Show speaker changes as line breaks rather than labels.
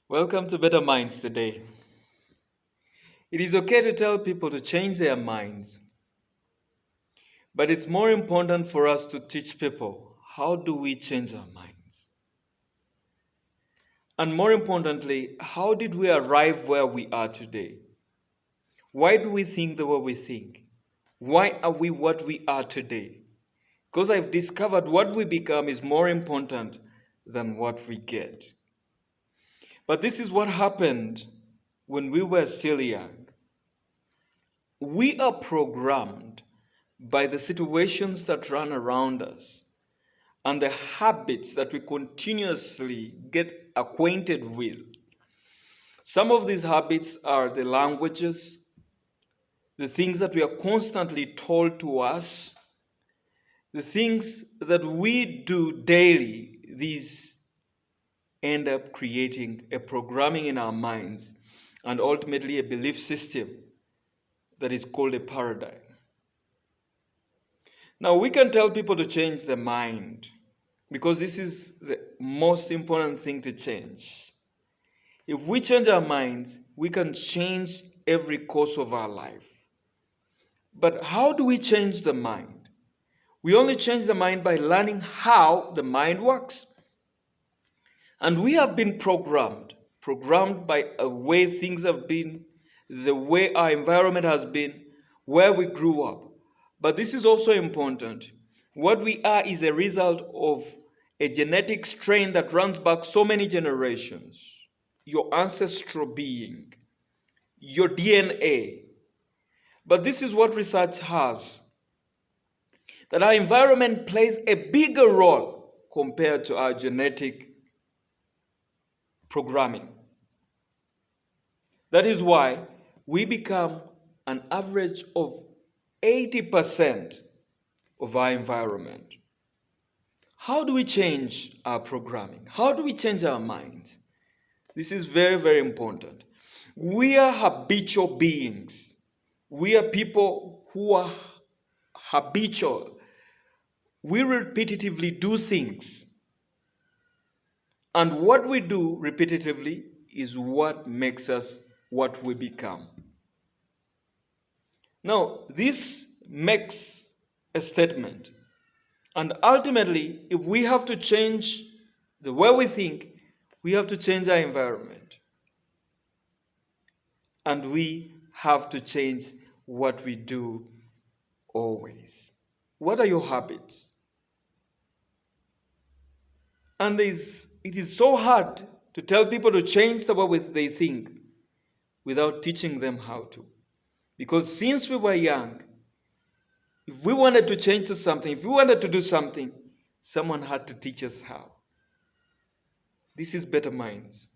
Welcome to Betamynds today. It is okay to tell people to change their minds, but it's more important for us to teach people how do we change our minds? And more importantly, how did we arrive where we are today? Why do we think the way we think? Why are we what we are today? Because I've discovered what we become is more important than what we get. But this is what happened when we were still young. We are programmed by the situations that run around us and the habits that we continuously get acquainted with. Some of these habits are the languages, the things that we are constantly told to us, the things that we do daily. These end up creating a programming in our minds and ultimately a belief system that is called a paradigm. Now, we can tell people to change their mind because this is the most important thing to change. If we change our minds, we can change every course of our life. But how do we change the mind? We only change the mind by learning how the mind works. And we have been programmed by a way things have been, the way our environment has been, where we grew up. But this is also important. What we are is a result of a genetic strain that runs back so many generations. Your ancestral being, your DNA. But this is what research has, that our environment plays a bigger role compared to our genetic programming. That is why we become an average of 80% of our environment. How do we change our programming? How do we change our minds? This is very, very important. We are habitual beings. We are people who are habitual. We repetitively do things. And what we do repetitively is what makes us what we become. Now, this makes a statement. And ultimately, if we have to change the way we think, we have to change our environment. And we have to change what we do always. What are your habits? And it is so hard to tell people to change the way they think without teaching them how to. Because since we were young, if we wanted to change to something, if we wanted to do something, someone had to teach us how. This is Betamynds.